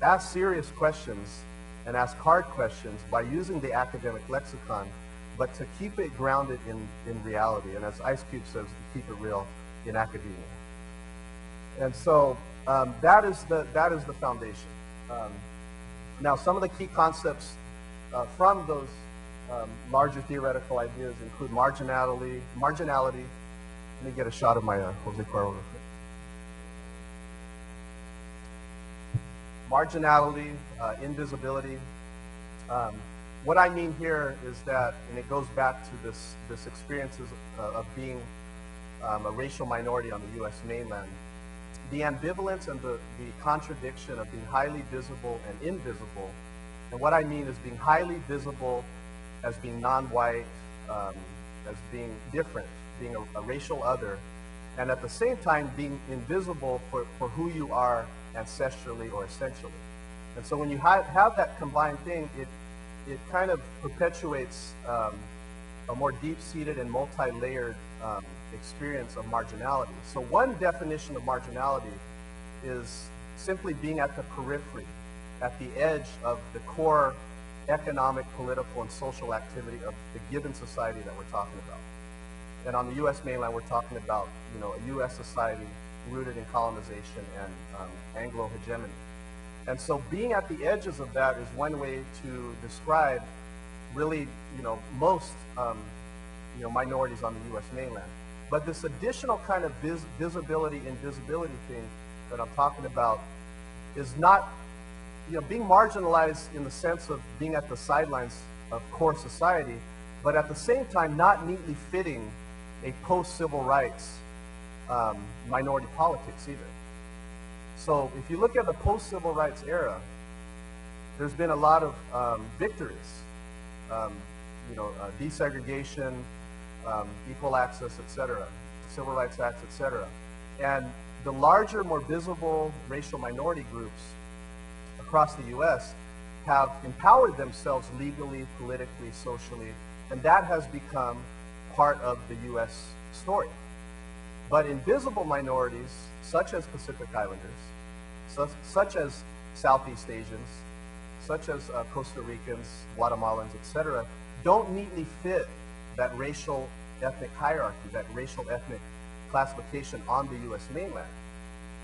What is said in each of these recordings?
ask serious questions and ask hard questions by using the academic lexicon, but to keep it grounded in reality. And as Ice Cube says, to keep it real in academia. And so that is the foundation. Now, some of the key concepts from those larger theoretical ideas include marginality. Let me get a shot of my Jose Cuervo real quick. Marginality, invisibility. What I mean here is that, and it goes back to this experiences of being a racial minority on the U.S. mainland, the ambivalence and the contradiction of being highly visible and invisible. And what I mean is being highly visible as being non-white, as being different, being a racial other, and at the same time being invisible for who you are ancestrally or essentially. And so when you have that combined thing, it kind of perpetuates a more deep-seated and multi-layered experience of marginality. So one definition of marginality is simply being at the periphery, at the edge of the core economic, political, and social activity of the given society that we're talking about. And on the U.S. mainland, we're talking about, you know, a U.S. society rooted in colonization and Anglo hegemony. And so being at the edges of that is one way to describe really, you know, most, you know, minorities on the U.S. mainland. But this additional kind of visibility, invisibility thing that I'm talking about is not, you know, being marginalized in the sense of being at the sidelines of core society, but at the same time not neatly fitting a post-civil rights minority politics either. So if you look at the post-civil rights era, there's been a lot of victories, you know, desegregation, equal access, etc., civil rights acts, etc. And the larger, more visible racial minority groups across the U.S. have empowered themselves legally, politically, socially, and that has become part of the U.S. story. But invisible minorities, such as Pacific Islanders, such as Southeast Asians, such as Costa Ricans, Guatemalans, etc., don't neatly fit that racial ethnic hierarchy, that racial ethnic classification on the U.S. mainland.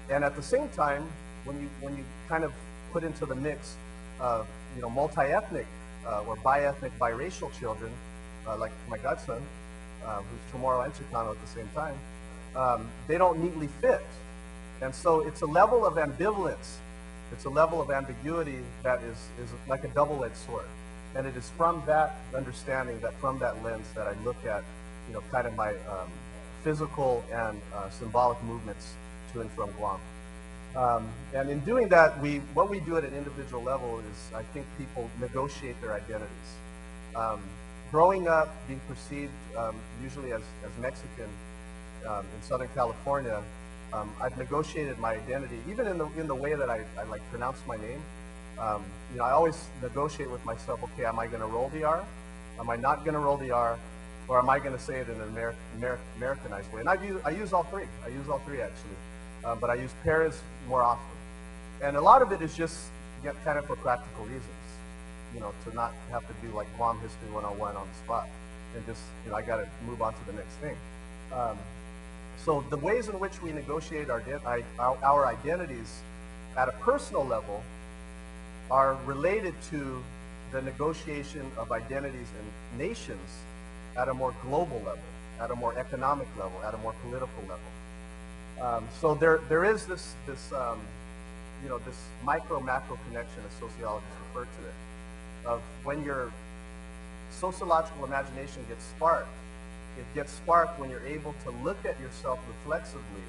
And at the same time, when you kind of put into the mix, you know, multi-ethnic or bi-ethnic, biracial children, like my godson, who's Chamorro and Chicano at the same time, they don't neatly fit. And so it's a level of ambivalence, it's a level of ambiguity that is like a double-edged sword. And it is from that understanding, that from that lens, that I look at, you know, kind of my physical and symbolic movements to and from Guam. And in doing that, what we do at an individual level is, I think, people negotiate their identities. Growing up, being perceived usually as Mexican in Southern California, I've negotiated my identity, even in the way that I like pronounce my name. You know, I always negotiate with myself, okay, am I going to roll the R? Am I not going to roll the R? Or am I going to say it in an Americanized way? And I use all three. I use all three, actually. But I use Perez more often. And a lot of it is just kind of for practical reasons, you know, to not have to do like Guam History 101 on the spot. And just, you know, I got to move on to the next thing. So the ways in which we negotiate our identities at a personal level are related to the negotiation of identities in nations at a more global level, at a more economic level, at a more political level. So there is this you know, this micro-macro connection, as sociologists refer to it, of when your sociological imagination gets sparked. It gets sparked when you're able to look at yourself reflexively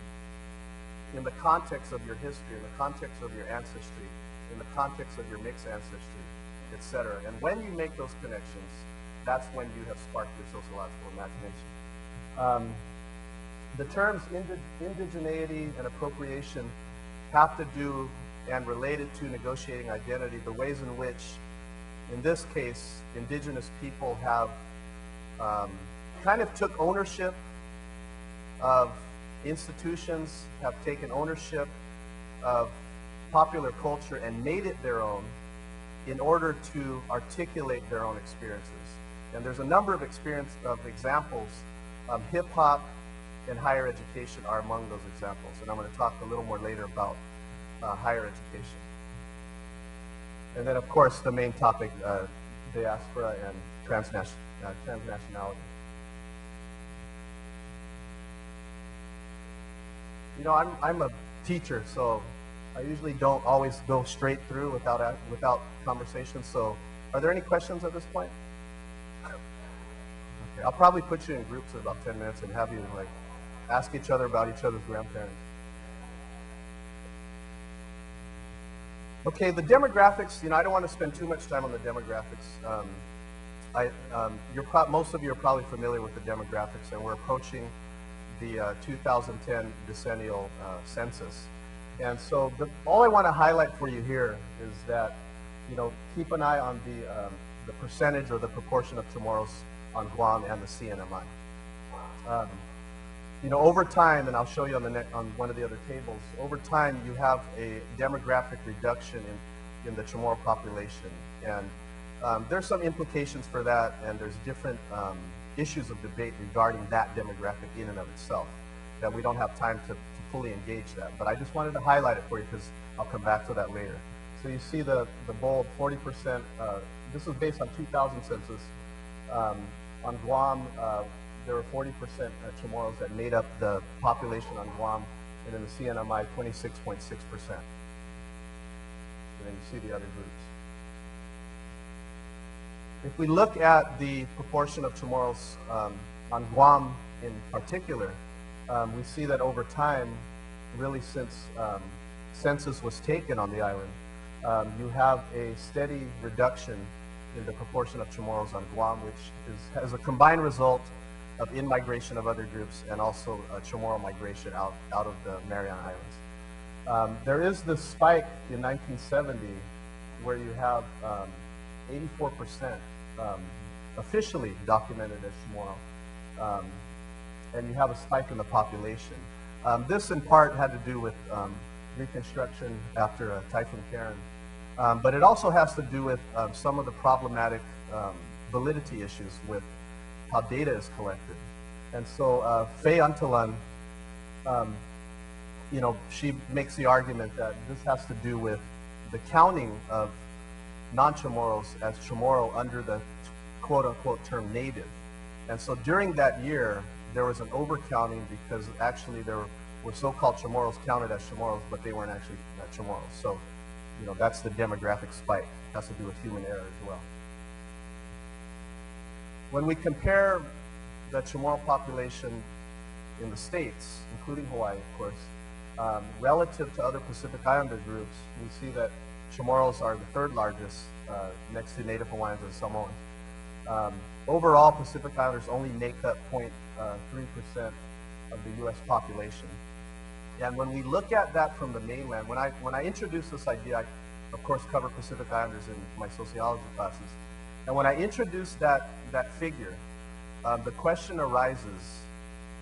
in the context of your history, in the context of your ancestry, in the context of your mixed ancestry, etc. And when you make those connections, that's when you have sparked your sociological imagination. The terms indigeneity and appropriation have to do and related to negotiating identity, the ways in which, in this case, indigenous people have kind of took ownership of institutions, have taken ownership of popular culture and made it their own in order to articulate their own experiences. And there's a number of examples. Hip hop and higher education are among those examples. And I'm going to talk a little more later about higher education. And then, of course, the main topic, diaspora and transnationality. You know, I'm a teacher, so I usually don't always go straight through without conversation. So, are there any questions at this point? Okay, I'll probably put you in groups of about 10 minutes and have you like ask each other about each other's grandparents. Okay, the demographics. You know, I don't want to spend too much time on the demographics. Most of you are probably familiar with the demographics, and we're approaching the 2010 decennial census. And so all I want to highlight for you here is that, you know, keep an eye on the percentage or the proportion of Chamorros on Guam and the CNMI. You know, over time, and I'll show you on one of the other tables, over time you have a demographic reduction in the Chamorro population. And there's some implications for that, and there's different issues of debate regarding that demographic in and of itself that we don't have time to fully engage that. But I just wanted to highlight it for you because I'll come back to that later. So you see the bold 40%, this is based on 2000 census. On Guam, there were 40% Chamorros that made up the population on Guam, and in the CNMI, 26.6%. And then you see the other groups. If we look at the proportion of Chamorros on Guam in particular, we see that over time, really since census was taken on the island, you have a steady reduction in the proportion of Chamorros on Guam, which has a combined result of in-migration of other groups and also Chamorro migration out of the Mariana Islands. There is this spike in 1970 where you have 84% officially documented as Chamorro, and you have a spike in the population. This in part had to do with reconstruction after Typhoon Karen, but it also has to do with some of the problematic validity issues with how data is collected. And so Faye Untalan, you know, she makes the argument that this has to do with the counting of non-Chamorros as Chamorro under the quote-unquote term native. And so during that year, there was an overcounting because actually there were so-called Chamorros counted as Chamorros, but they weren't actually Chamorros. So, you know, that's the demographic spike. It has to do with human error as well. When we compare the Chamorro population in the States, including Hawaii, of course, relative to other Pacific Islander groups, we see that Chamorros are the third largest, next to Native Hawaiians and Samoans. Overall, Pacific Islanders only make up 0.3% of the U.S. population. And when we look at that from the mainland, when I introduce this idea, I, of course, cover Pacific Islanders in my sociology classes. And when I introduce that figure, the question arises,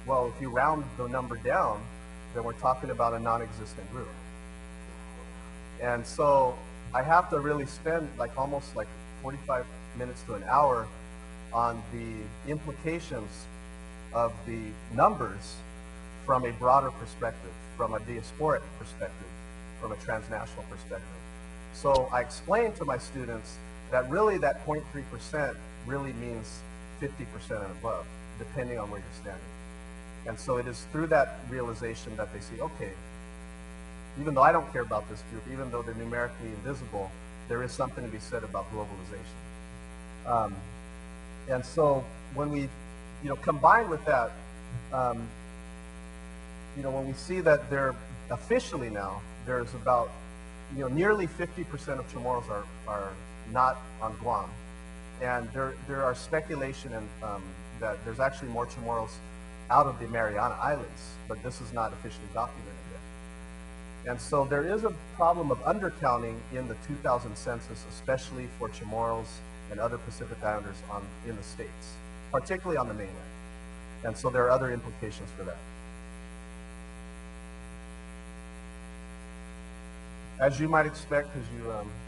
well, if you round the number down, then we're talking about a non-existent group. And so I have to really spend almost 45 minutes to an hour on the implications of the numbers from a broader perspective, from a diasporic perspective, from a transnational perspective. So I explain to my students that really that 0.3% really means 50% and above, depending on where you're standing. And so it is through that realization that they see, okay, even though I don't care about this group, even though they're numerically invisible, there is something to be said about globalization. And so when we, combine with that, when we see that they're officially now, there's about, nearly 50% of Chamorros are not on Guam. And there are speculation that there's actually more Chamorros out of the Mariana Islands, but this is not officially documented yet. And so there is a problem of undercounting in the 2000 census, especially for Chamorros and other Pacific Islanders in the States, particularly on the mainland. And so there are other implications for that. As you might expect, because you